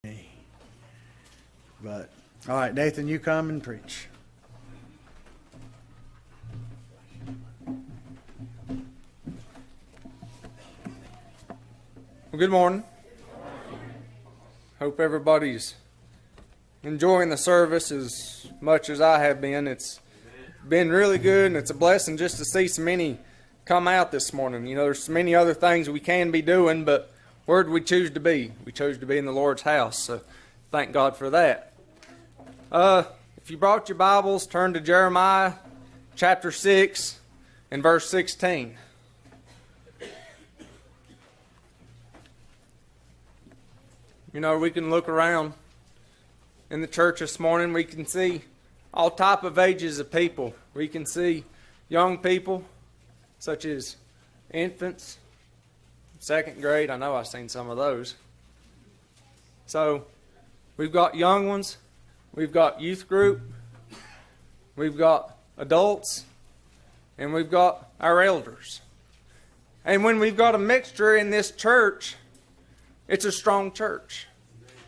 But, all right, Nathan, you come and preach. Well, good morning. Hope everybody's enjoying the service as much as I have been. It's been really good, and it's a blessing just to see so many come out this morning. You know, there's so many other things we can be doing, but where did we choose to be? We chose to be in the Lord's house, so thank God for that. If you brought your Bibles, turn to Jeremiah chapter 6 and verse 16. You know, we can look around in the church this morning. We can see all type of ages of people. We can see young people, such as infants, second grade. I know I've seen some of those. So, we've got young ones. We've got youth group. We've got adults. And we've got our elders. And when we've got a mixture in this church, it's a strong church.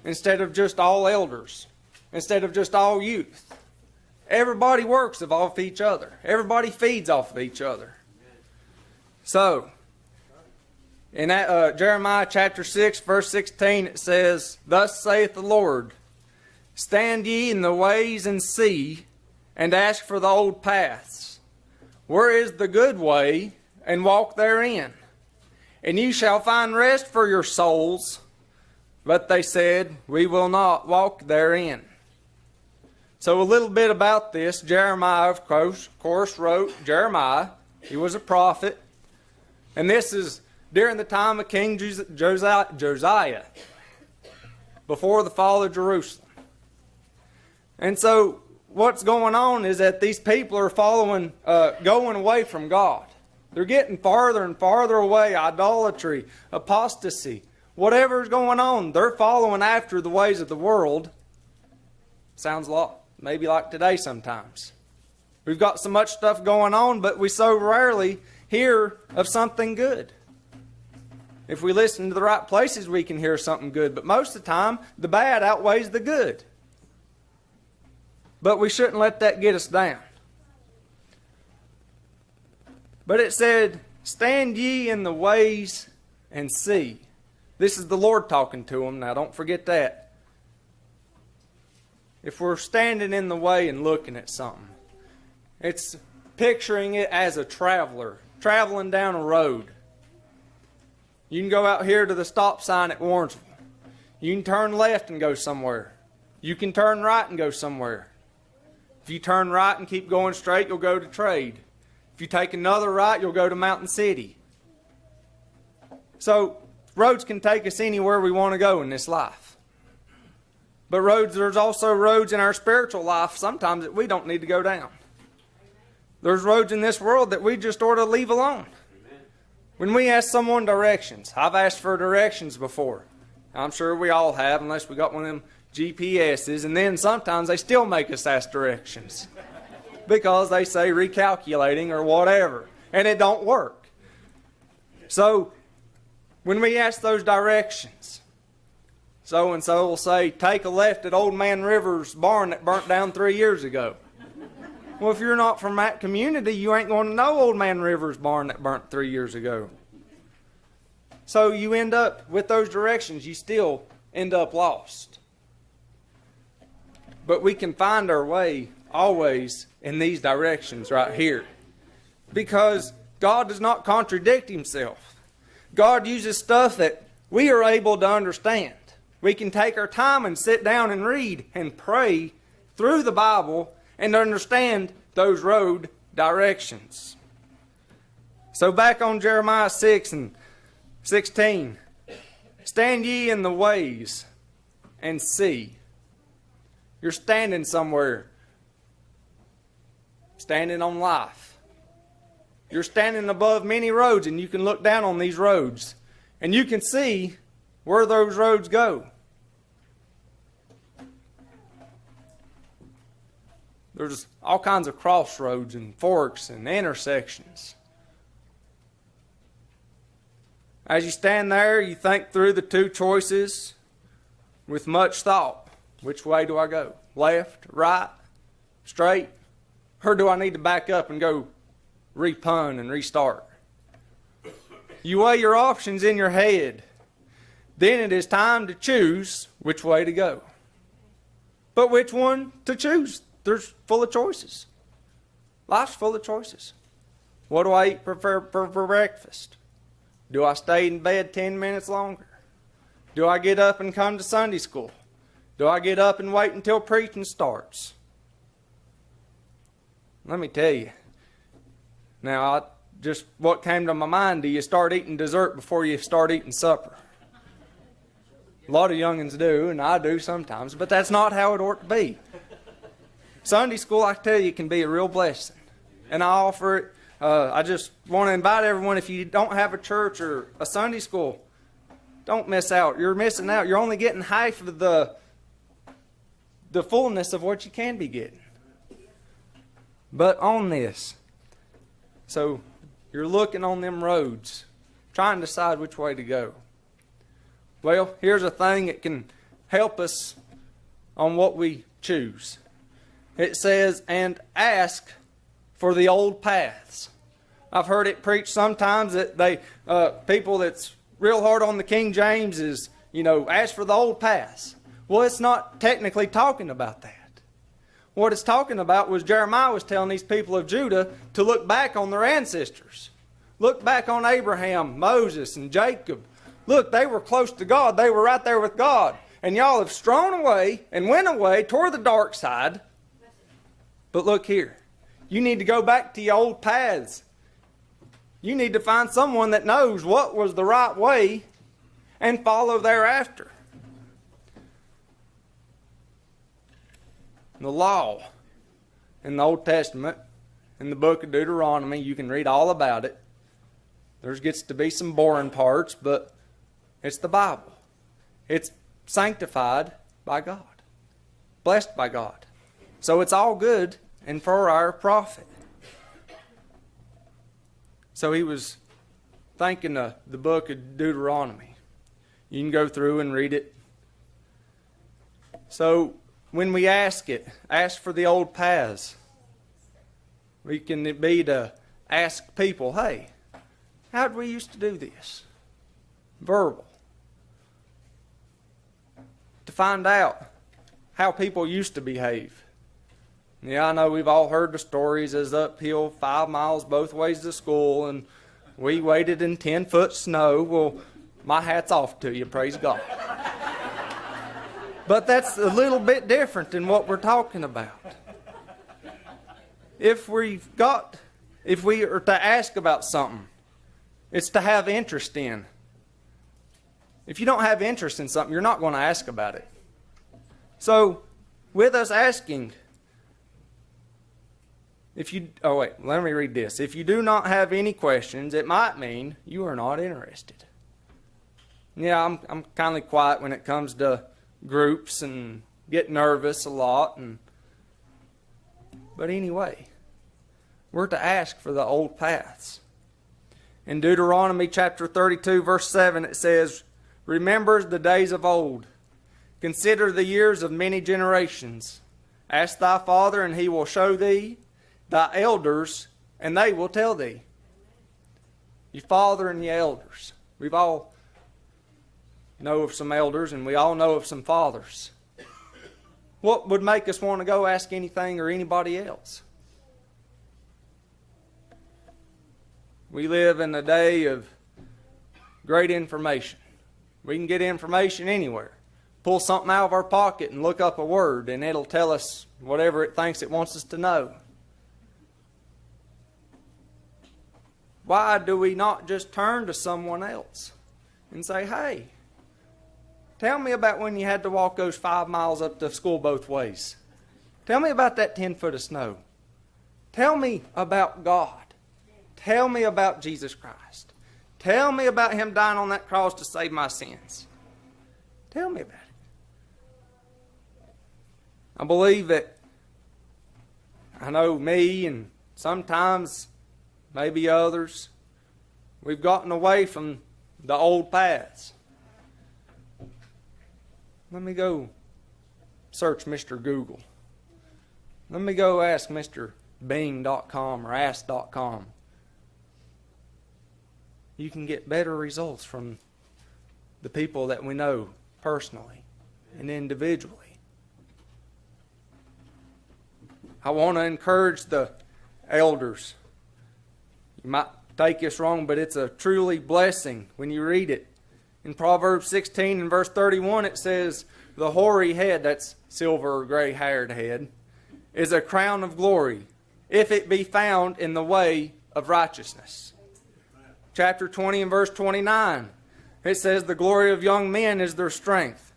Instead of just all elders. Instead of just all youth. Everybody works off each other. Everybody feeds off of each other. So, in Jeremiah chapter 6, verse 16, it says, "Thus saith the Lord, Stand ye in the ways and see, and ask for the old paths. Where is the good way, and walk therein? And ye shall find rest for your souls. But they said, We will not walk therein." So a little bit about this. Jeremiah, of course, wrote Jeremiah. He was a prophet. And this is during the time of King Josiah, before the fall of Jerusalem. And so what's going on is that these people are going away from God. They're getting farther and farther away. Idolatry, apostasy, whatever's going on, they're following after the ways of the world. Sounds a lot maybe like today sometimes. We've got so much stuff going on, but we so rarely hear of something good. If we listen to the right places, we can hear something good. But most of the time, the bad outweighs the good. But we shouldn't let that get us down. But it said, "Stand ye in the ways and see." This is the Lord talking to them. Now don't forget that. If we're standing in the way and looking at something, it's picturing it as a traveler traveling down a road. You can go out here to the stop sign at Warrensville. You can turn left and go somewhere. You can turn right and go somewhere. If you turn right and keep going straight, you'll go to Trade. If you take another right, you'll go to Mountain City. So, roads can take us anywhere we want to go in this life. But there's also roads in our spiritual life sometimes that we don't need to go down. There's roads in this world that we just ought to leave alone. When we ask someone directions, I've asked for directions before. I'm sure we all have, unless we got one of them GPSs, and then sometimes they still make us ask directions because they say recalculating or whatever, and it don't work. So, when we ask those directions, so-and-so will say, "Take a left at Old Man River's barn that burnt down 3 years ago." Well, if you're not from that community, you ain't going to know Old Man River's barn that burnt 3 years ago. So you end up with those directions, you still end up lost. But we can find our way always in these directions right here. Because God does not contradict Himself. God uses stuff that we are able to understand. We can take our time and sit down and read and pray through the Bible and understand those road directions. So back on Jeremiah 6 and 16. "Stand ye in the ways and see." You're standing somewhere. Standing on life. You're standing above many roads, and you can look down on these roads. And you can see where those roads go. There's all kinds of crossroads and forks and intersections. As you stand there, you think through the two choices. with much thought, which way do I go? Left, right, straight? Or do I need to back up and go repun and restart? You weigh your options in your head. Then it is time to choose which way to go. But which one to choose? There's full of choices. Life's full of choices. What do I eat for breakfast? Do I stay in bed 10 minutes longer? Do I get up and come to Sunday school? Do I get up and wait until preaching starts? Let me tell you. Now, just what came to my mind, do you start eating dessert before you start eating supper? A lot of youngins do, and I do sometimes, but that's not how it ought to be. Sunday school, I tell you, can be a real blessing. And I offer it. I just want to invite everyone, if you don't have a church or a Sunday school, don't miss out. You're missing out. You're only getting half of the fullness of what you can be getting. But on this, so you're looking on them roads, trying to decide which way to go. Well, here's a thing that can help us on what we choose. It says, and ask for the old paths. I've heard it preached sometimes that people that's real hard on the King James is, ask for the old paths. Well, it's not technically talking about that. What it's talking about was Jeremiah was telling these people of Judah to look back on their ancestors. Look back on Abraham, Moses, and Jacob. Look, they were close to God. They were right there with God. And y'all have strayed away and went away toward the dark side. But look here. You need to go back to your old paths. You need to find someone that knows what was the right way and follow thereafter. The law in the Old Testament, in the book of Deuteronomy, you can read all about it. There gets to be some boring parts, but it's the Bible. It's sanctified by God, blessed by God. So it's all good and for our profit. So he was thinking of the book of Deuteronomy. You can go through and read it. So when we ask for the old paths. We can be to ask people, hey, how did we used to do this? Verbal. To find out how people used to behave. Yeah, I know we've all heard the stories as uphill 5 miles both ways to school and we waited in 10-foot snow. Well, my hat's off to you, praise God. But that's a little bit different than what we're talking about. If we are to ask about something, it's to have interest in. If you don't have interest in something, you're not going to ask about it. So, with us asking, let me read this. If you do not have any questions, it might mean you are not interested. Yeah, I'm kind of quiet when it comes to groups and get nervous a lot. But anyway, we're to ask for the old paths. In Deuteronomy chapter 32, verse 7, it says, remember the days of old. Consider the years of many generations. Ask thy father, and he will show thee, thy elders, and they will tell thee. Your father and your elders. We've all know of some elders, and we all know of some fathers. What would make us want to go ask anything or anybody else? We live in a day of great information. We can get information anywhere. Pull something out of our pocket and look up a word, and it'll tell us whatever it thinks it wants us to know. Why do we not just turn to someone else and say, hey, tell me about when you had to walk those 5 miles up to school both ways. Tell me about that 10 foot of snow. Tell me about God. Tell me about Jesus Christ. Tell me about Him dying on that cross to save my sins. Tell me about it. I believe that I know me and sometimes maybe others, we've gotten away from the old paths. Let me go search Mr. Google. Let me go ask Mr. Bing.com or Ask.com. You can get better results from the people that we know personally and individually. I want to encourage the elders. You might take this wrong, but it's a truly blessing when you read it. In Proverbs 16 and verse 31, it says, the hoary head, that's silver or gray-haired head, is a crown of glory, if it be found in the way of righteousness. Chapter 20 and verse 29, it says, the glory of young men is their strength.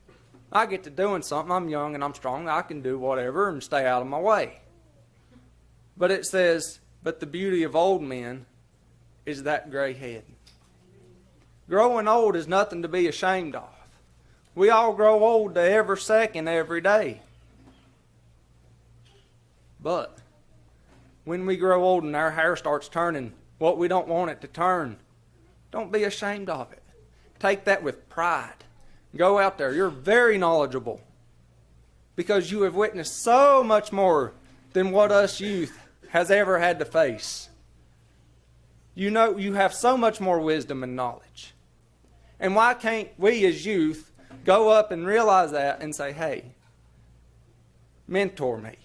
I get to doing something. I'm young and I'm strong. I can do whatever and stay out of my way. But it says, but the beauty of old men is that gray head. Growing old is nothing to be ashamed of. We all grow old to every second, every day. But when we grow old and our hair starts turning what we don't want it to turn, don't be ashamed of it. Take that with pride. Go out there. You're very knowledgeable because you have witnessed so much more than what us youth has ever had to face. You know, you have so much more wisdom and knowledge. And why can't we as youth go up and realize that and say, hey, mentor me.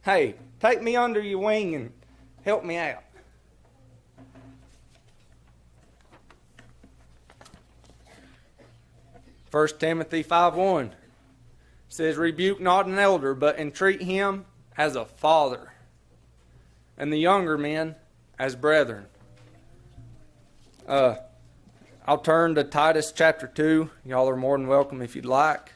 Hey, take me under your wing and help me out. 1 Timothy 5:1 says, rebuke not an elder, but entreat him as a father, and the younger men as brethren. I'll turn to Titus chapter 2. Y'all are more than welcome if you'd like.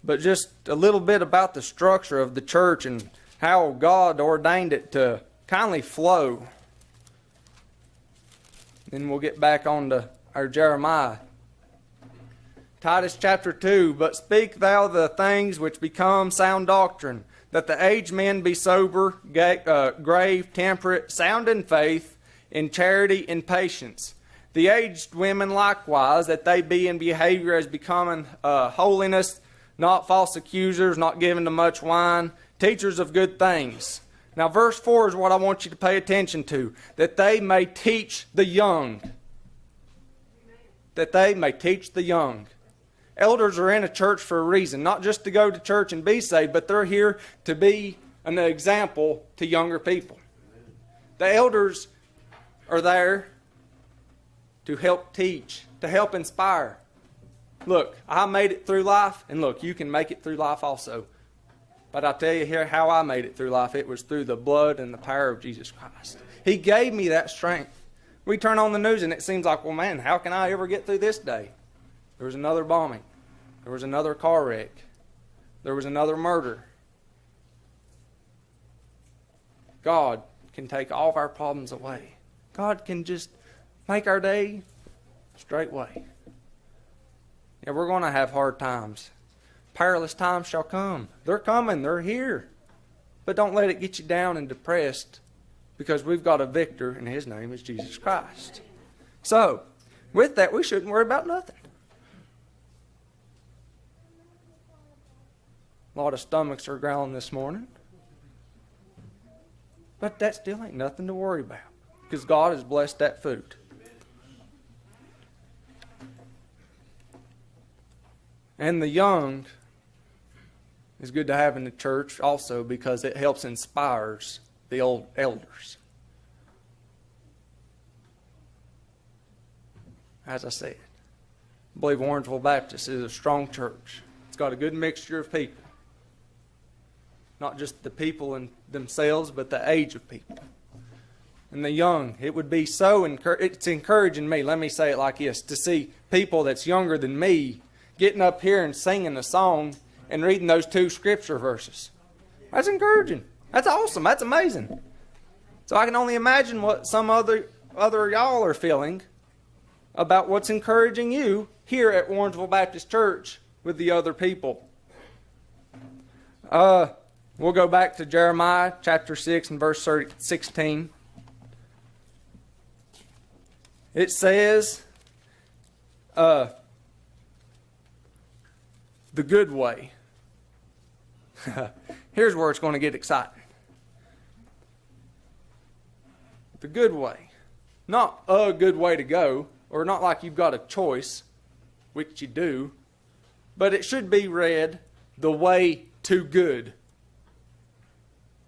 But just a little bit about the structure of the church and how God ordained it to kindly flow. Then we'll get back on to our Jeremiah. Titus chapter 2, but speak thou the things which become sound doctrine, that the aged men be sober, grave, temperate, sound in faith, in charity, in patience. The aged women likewise, that they be in behavior as becoming holiness, not false accusers, not given to much wine, teachers of good things. Now verse 4 is what I want you to pay attention to, that they may teach the young. That they may teach the young. Elders are in a church for a reason, not just to go to church and be saved, but they're here to be an example to younger people. The elders are there to help teach, to help inspire. Look, I made it through life, and look, you can make it through life also. But I'll tell you here how I made it through life. It was through the blood and the power of Jesus Christ. He gave me that strength. We turn on the news and it seems like, well, man, how can I ever get through this day? There was another bombing. There was another car wreck. There was another murder. God can take all of our problems away. God can just make our day straightway. Yeah, we're going to have hard times. Perilous times shall come. They're coming. They're here. But don't let it get you down and depressed, because we've got a victor, and his name is Jesus Christ. So, with that, we shouldn't worry about nothing. A lot of stomachs are growling this morning. But that still ain't nothing to worry about, because God has blessed that food. And the young is good to have in the church also, because it helps inspires the old elders. As I said, I believe Warrensville Baptist is a strong church. It's got a good mixture of people. Not just the people in themselves, but the age of people. And the young, it would be so it's encouraging me, let me say it like this, to see people that's younger than me getting up here and singing a song and reading those 2 scripture verses. That's encouraging. That's awesome. That's amazing. So I can only imagine what some other y'all are feeling about what's encouraging you here at Warrensville Baptist Church with the other people. We'll go back to Jeremiah chapter 6 and verse 16. It says, the good way. Here's where it's going to get exciting. The good way. Not a good way to go, or not like you've got a choice, which you do, but it should be read the way to good.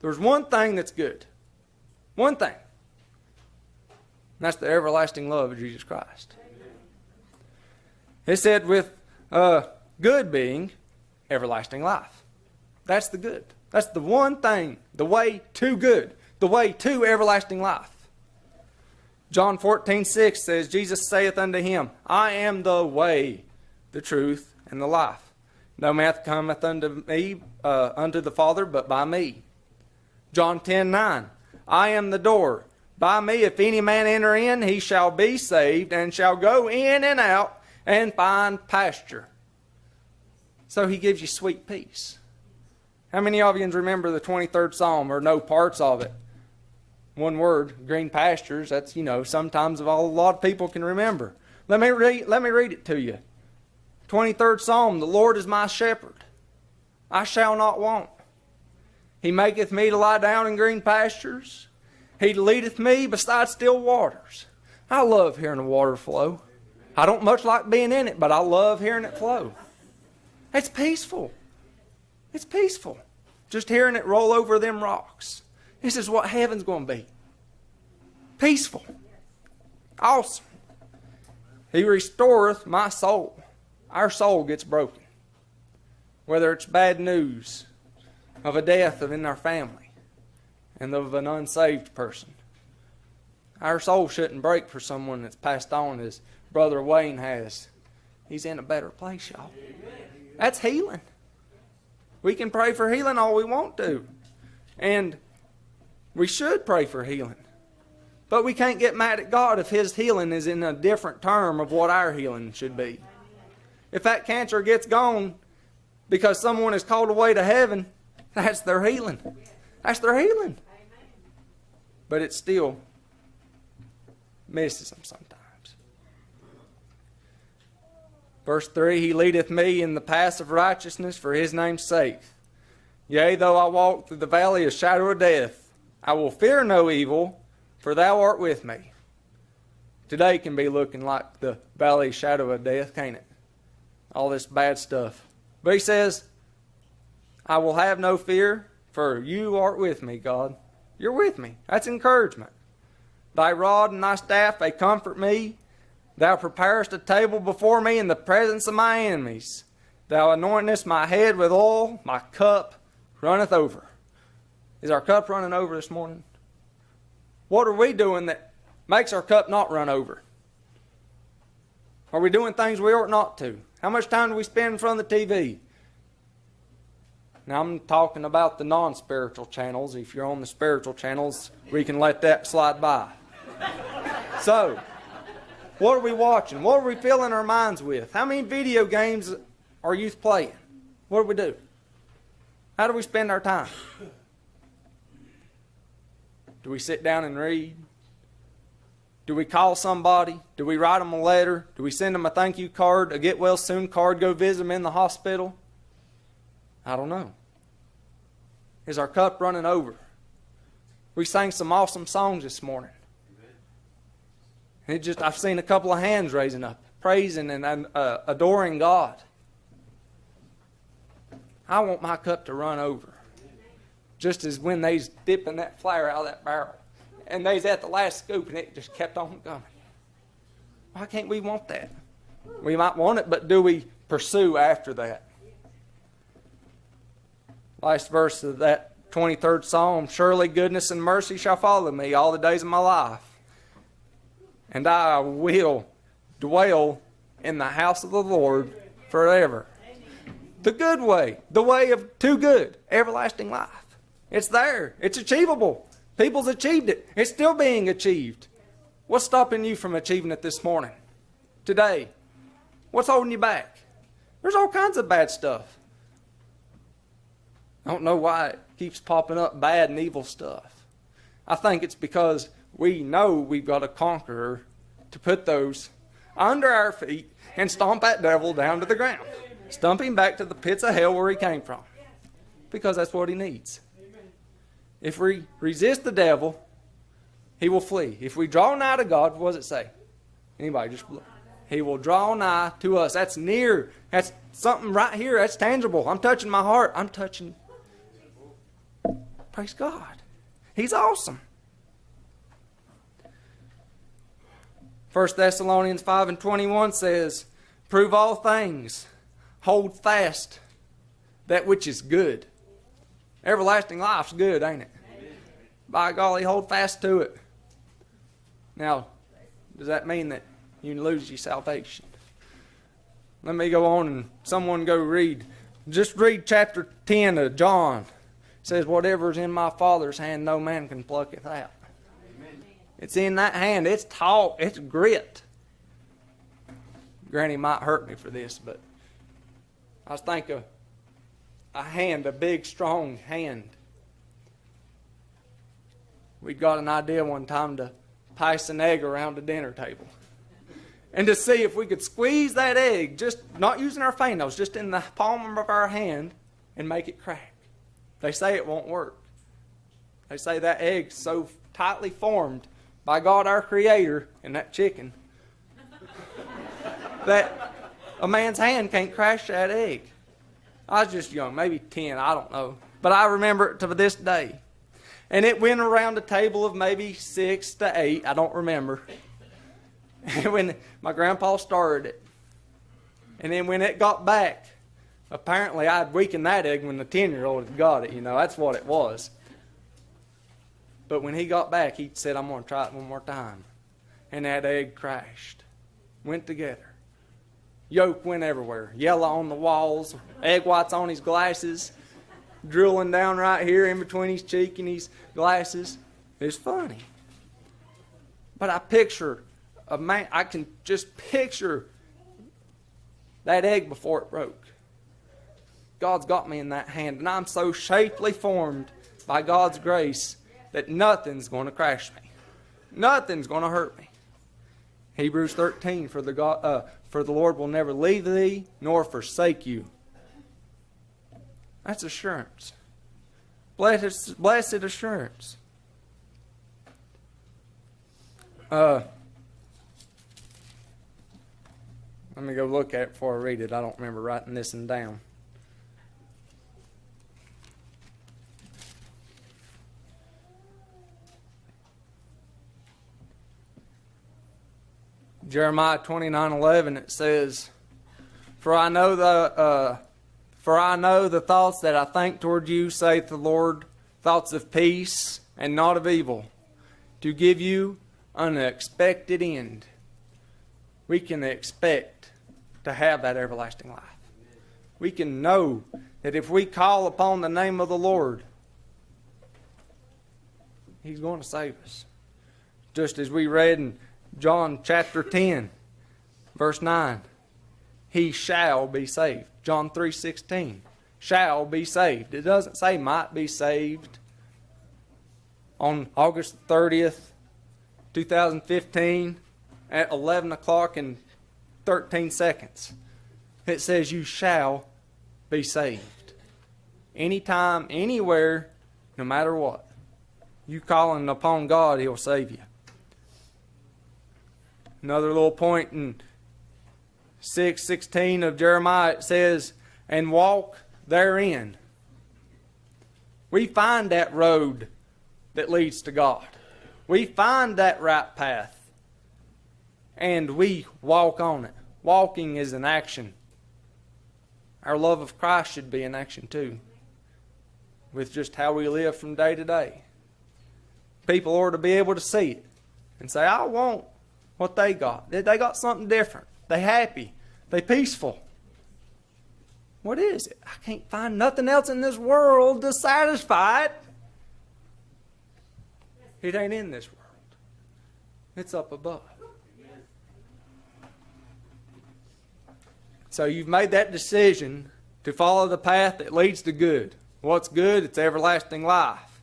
There's one thing that's good. One thing. And that's the everlasting love of Jesus Christ. It said with good being everlasting life. That's the good. That's the one thing, the way to good, the way to everlasting life. John 14:6 says, Jesus saith unto him, I am the way, the truth, and the life. No man cometh unto me, unto the Father, but by me. John 10:9, I am the door. By me, if any man enter in, he shall be saved, and shall go in and out, and find pasture. So he gives you sweet peace. How many of you remember the 23rd Psalm, or know parts of it? One word, green pastures. That's, sometimes a lot of people can remember. Let me read it to you. 23rd Psalm, the Lord is my shepherd. I shall not want. He maketh me to lie down in green pastures. He leadeth me beside still waters. I love hearing the water flow. I don't much like being in it, but I love hearing it flow. It's peaceful. It's peaceful. Just hearing it roll over them rocks. This is what heaven's going to be. Peaceful. Awesome. He restoreth my soul. Our soul gets broken. Whether it's bad news of a death in our family and of an unsaved person. Our soul shouldn't break for someone that's passed on as Brother Wayne has. He's in a better place, y'all. That's healing. We can pray for healing all we want to. And we should pray for healing. But we can't get mad at God if His healing is in a different term of what our healing should be. If that cancer gets gone because someone is called away to heaven, that's their healing. That's their healing. But it still misses them sometimes. Verse 3, He leadeth me in the paths of righteousness for His name's sake. Yea, though I walk through the valley of shadow of death, I will fear no evil, for Thou art with me. Today can be looking like the valley of shadow of death, can't it? All this bad stuff. But He says, I will have no fear, for You art with me, God. You're with me. That's encouragement. Thy rod and Thy staff, they comfort me. Thou preparest a table before me in the presence of my enemies. Thou anointest my head with oil, my cup runneth over. Is our cup running over this morning? What are we doing that makes our cup not run over? Are we doing things we ought not to? How much time do we spend in front of the TV? Now I'm talking about the non-spiritual channels. If you're on the spiritual channels, we can let that slide by. So, what are we watching? What are we filling our minds with? How many video games are youth playing? What do we do? How do we spend our time? Do we sit down and read? Do we call somebody? Do we write them a letter? Do we send them a thank you card, a get well soon card, go visit them in the hospital? I don't know. Is our cup running over? We sang some awesome songs this morning. I've seen a couple of hands raising up, praising and adoring God. I want my cup to run over. Just as when they's dipping that flour out of that barrel. And they's at the last scoop and it just kept on coming. Why can't we want that? We might want it, but do we pursue after that? Last verse of that 23rd Psalm, surely goodness and mercy shall follow me all the days of my life. And I will dwell in the house of the Lord forever. The good way, the way of to good, everlasting life. It's there. It's achievable. People's achieved it. It's still being achieved. What's stopping you from achieving it this morning? Today? What's holding you back? There's all kinds of bad stuff. I don't know why it keeps popping up, bad and evil stuff. I think it's because we know we've got a conqueror to put those under our feet and stomp that devil down to the ground. Stump him back to the pits of hell where he came from. Because that's what he needs. If we resist the devil, he will flee. If we draw nigh to God, what does it say? Anybody just look. He will draw nigh to us. That's near. That's something right here. That's tangible. I'm touching my heart. I'm touching. Praise God. He's awesome. 1 Thessalonians 5:21 says, prove all things. Hold fast that which is good. Everlasting life's good, ain't it? By golly, hold fast to it. Now, does that mean that you lose your salvation? Let me go on and someone go read. Just read chapter 10 of John. It says, whatever's in my Father's hand, no man can pluck it out. Amen. It's in that hand. It's taut. It's grit. Granny might hurt me for this, but I was thinking a hand, a big, strong hand. We got an idea one time to pass an egg around the dinner table. And to see if we could squeeze that egg, just not using our fingers, just in the palm of our hand, and make it crack. They say it won't work. They say that egg's so tightly formed by God our Creator and that chicken that a man's hand can't crash that egg. I was just young, maybe 10, I don't know. But I remember it to this day. And it went around a table of maybe 6 to 8, I don't remember. And when my grandpa started it. And then when it got back, apparently I'd weakened that egg when the 10-year-old had got it, that's what it was. But when he got back, he said, I'm going to try it one more time. And that egg crashed. Went together. Yolk went everywhere. Yellow on the walls. Egg whites on his glasses. Drilling down right here in between his cheek and his glasses. It's funny. But I picture a man, I can just picture that egg before it broke. God's got me in that hand, and I'm so shapely formed by God's grace that nothing's going to crash me. Nothing's going to hurt me. Hebrews 13, for the Lord will never leave thee nor forsake you. That's assurance. Blessed assurance. Let me go look at it before I read it. I don't remember writing this one down. Jeremiah 29:11, it says, For I know the thoughts that I think toward you, saith the Lord, thoughts of peace and not of evil, to give you an expected end. We can expect to have that everlasting life. We can know that if we call upon the name of the Lord, He's going to save us. Just as we read in John chapter 10, verse 9, he shall be saved. John 3:16, shall be saved. It doesn't say might be saved. On August 30th, 2015, at 11 o'clock and 13 seconds, it says you shall be saved. Anytime, anywhere, no matter what. You calling upon God, He'll save you. Another little point in 6:16 of Jeremiah, it says, and walk therein. We find that road that leads to God. We find that right path. And we walk on it. Walking is an action. Our love of Christ should be an action too. With just how we live from day to day. People ought to be able to see it. And say, I want what they got. They got something different. They happy. They peaceful. What is it? I can't find nothing else in this world to satisfy it. It ain't in this world. It's up above. So you've made that decision to follow the path that leads to good. What's good? It's everlasting life.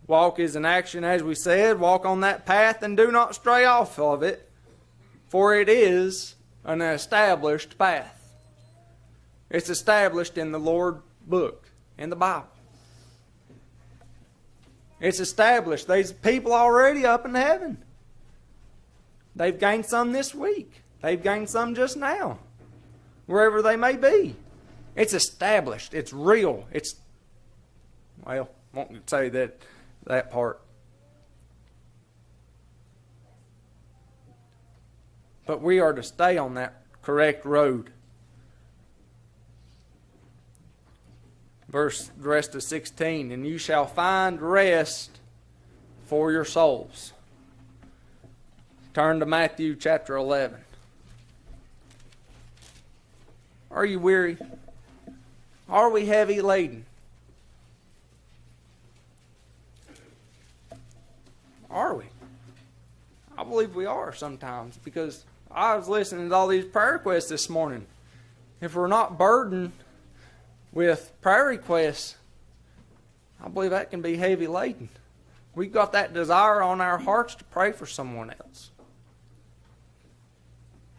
Walk is an action, as we said. Walk on that path and do not stray off of it, for it is an established path. It's established in the Lord book, in the Bible. It's established. There's people already up in heaven. They've gained some this week. They've gained some just now. Wherever they may be. It's established. It's real. Well, I won't say that part. But we are to stay on that correct road. The rest of 16, and you shall find rest for your souls. Turn to Matthew chapter 11. Are you weary? Are we heavy laden? Are we? I believe we are sometimes, because I was listening to all these prayer requests this morning. If we're not burdened with prayer requests, I believe that can be heavy laden. We've got that desire on our hearts to pray for someone else.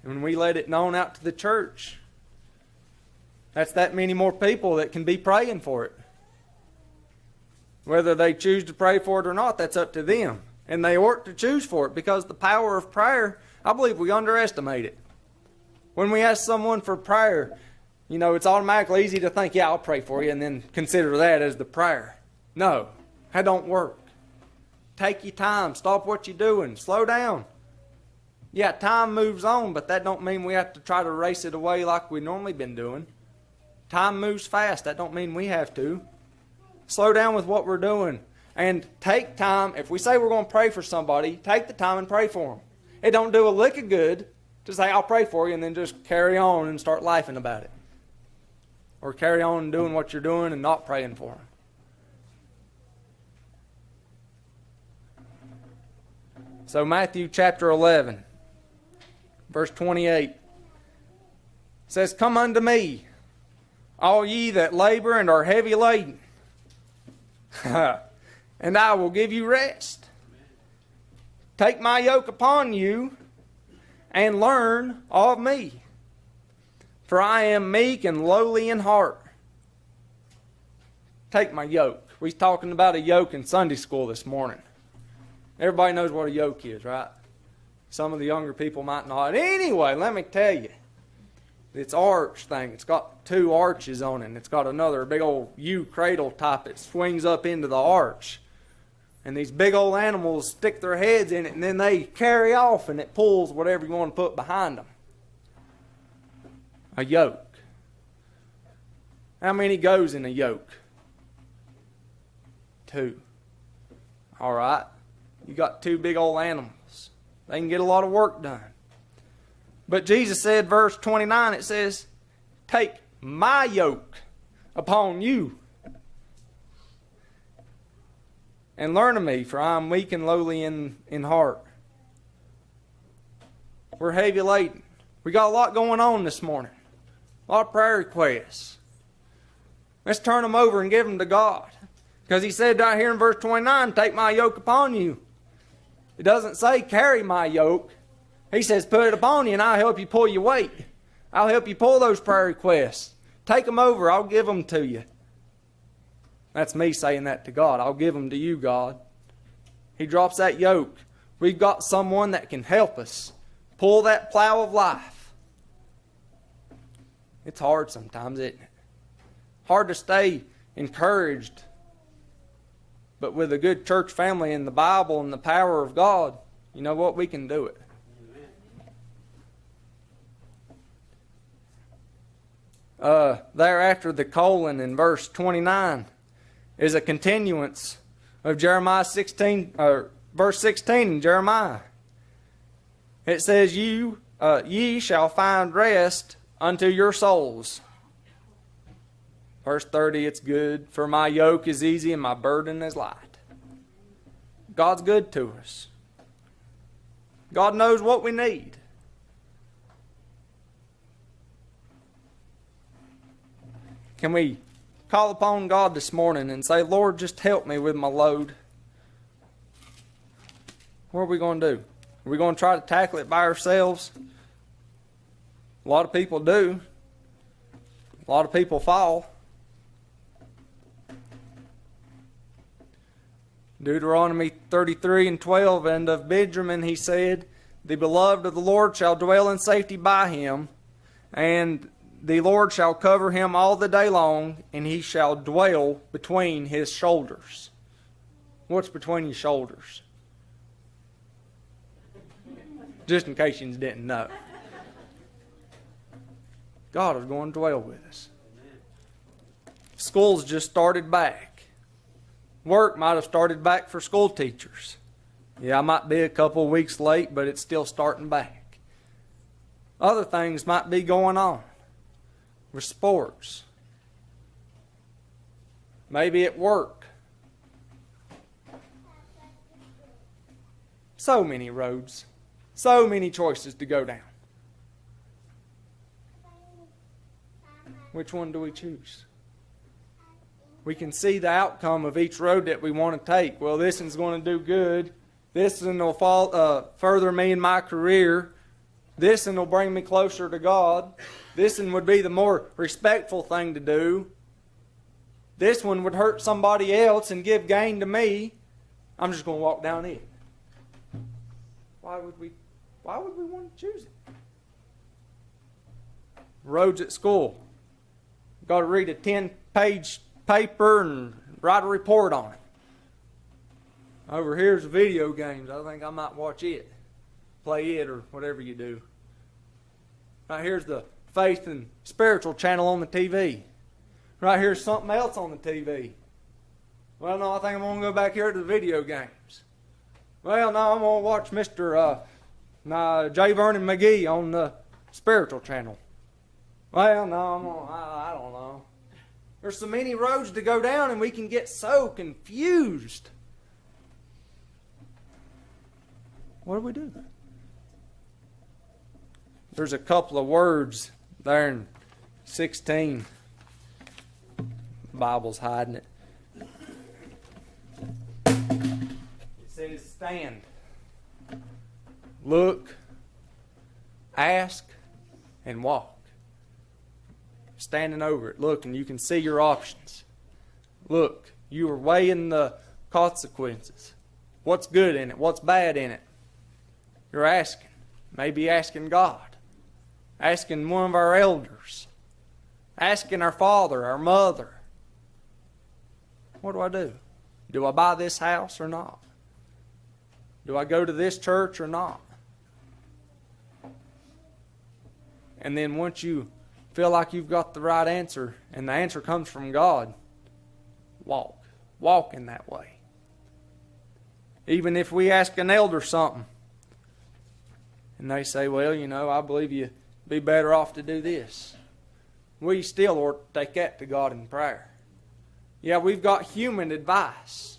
And when we let it known out to the church, that's that many more people that can be praying for it. Whether they choose to pray for it or not, that's up to them. And they ought to choose for it, because the power of prayer, I believe we underestimate it. When we ask someone for prayer, it's automatically easy to think, yeah, I'll pray for you, and then consider that as the prayer. No, that don't work. Take your time. Stop what you're doing. Slow down. Yeah, time moves on, but that don't mean we have to try to race it away like we normally been doing. Time moves fast. That don't mean we have to. Slow down with what we're doing. And take time. If we say we're going to pray for somebody, take the time and pray for them. It don't do a lick of good to say, I'll pray for you, and then just carry on and start laughing about it. Or carry on doing what you're doing and not praying for them. So Matthew chapter 11, verse 28 says, Come unto me, all ye that labor and are heavy laden, and I will give you rest. Take my yoke upon you and learn of me. For I am meek and lowly in heart. Take my yoke. We was talking about a yoke in Sunday school this morning. Everybody knows what a yoke is, right? Some of the younger people might not. Anyway, let me tell you. It's arch thing. It's got 2 arches on it. And it's got another big old U cradle type that swings up into the arch. And these big old animals stick their heads in it, and then they carry off, and it pulls whatever you want to put behind them. A yoke. How many goes in a yoke? 2. All right. You got 2 big old animals. They can get a lot of work done. But Jesus said, verse 29, it says, Take my yoke upon you and learn of me, for I am weak and lowly in heart. We're heavy laden. We got a lot going on this morning. A lot of prayer requests. Let's turn them over and give them to God. Because he said right here in verse 29, Take my yoke upon you. It doesn't say carry my yoke. He says put it upon you and I'll help you pull your weight. I'll help you pull those prayer requests. Take them over. I'll give them to you. That's me saying that to God. I'll give them to you, God. He drops that yoke. We've got someone that can help us pull that plow of life. It's hard sometimes, isn't it? Hard to stay encouraged. But with a good church family and the Bible and the power of God, you know what? We can do it. There after the colon in verse 29 is a continuance of Jeremiah 16, verse 16 in Jeremiah. It says, Ye shall find rest unto your souls. Verse 30, it's good, for my yoke is easy and my burden is light. God's good to us. God knows what we need. Can we call upon God this morning and say, Lord, just help me with my load? What are we going to do? Are we going to try to tackle it by ourselves? A lot of people do. A lot of people fall. Deuteronomy 33:12, and of Benjamin he said, the beloved of the Lord shall dwell in safety by him, and the Lord shall cover him all the day long, and he shall dwell between his shoulders. What's between his shoulders? Just in case you didn't know. God is going to dwell with us. School's just started back. Work might have started back for school teachers. Yeah, I might be a couple of weeks late, but it's still starting back. Other things might be going on with sports. Maybe at work. So many roads. So many choices to go down. Which one do we choose? We can see the outcome of each road that we want to take. Well, this one's going to do good. This one will further me in my career. This one will bring me closer to God. This one would be the more respectful thing to do. This one would hurt somebody else and give gain to me. I'm just going to walk down it. Why would we want to choose it? Roads at school. Got to read a 10-page paper and write a report on it. Over here's video games. I think I might watch it. Play it or whatever you do. Right here's the faith and spiritual channel on the TV. Right here's something else on the TV. Well, no, I think I'm going to go back here to the video games. Well, no, I'm going to watch Mr. J. Vernon McGee on the spiritual channel. Well, no, I don't know. There's so many roads to go down and we can get so confused. What do we do? There's a couple of words there in 16. The Bible's hiding it. It says stand. Look, ask, and walk. Standing over it, look, and you can see your options. Look, you are weighing the consequences. What's good in it? What's bad in it? You're asking. Maybe asking God. Asking one of our elders. Asking our father, our mother. What do I do? Do I buy this house or not? Do I go to this church or not? And then once you feel like you've got the right answer, and the answer comes from God, walk. Walk in that way. Even if we ask an elder something, and they say, well, I believe you'd be better off to do this. We still ought to take that to God in prayer. Yeah, we've got human advice,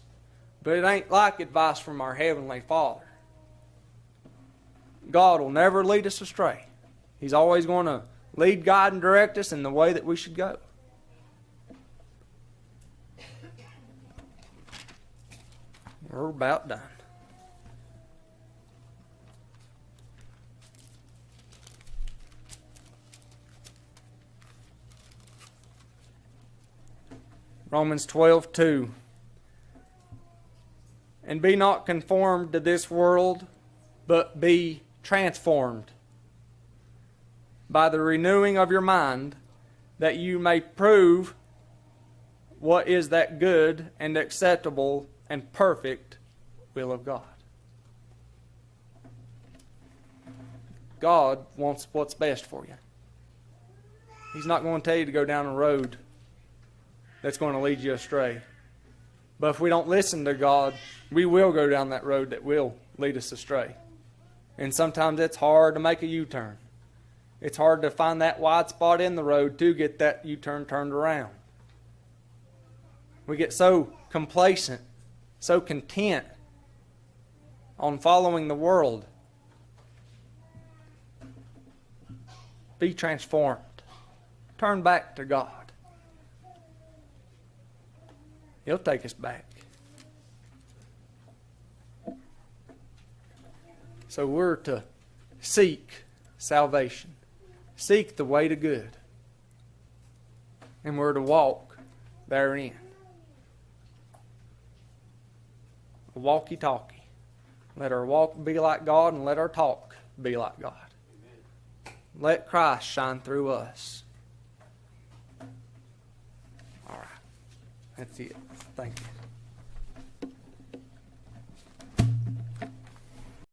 but it ain't like advice from our Heavenly Father. God will never lead us astray. He's always going to lead, guide, and direct us in the way that we should go. We're about done. Romans 12:2. And be not conformed to this world, but be transformed by the renewing of your mind, that you may prove what is that good and acceptable and perfect will of God. God wants what's best for you. He's not going to tell you to go down a road that's going to lead you astray. But if we don't listen to God, we will go down that road that will lead us astray. And sometimes it's hard to make a U-turn. It's hard to find that wide spot in the road to get that U-turn turned around. We get so complacent, so content on following the world. Be transformed. Turn back to God. He'll take us back. So we're to seek salvation. Seek the way to good. and we're to walk therein. A walkie-talkie. Let our walk be like God, and let our talk be like God. Let Christ shine through us. All right. That's it. Thank you.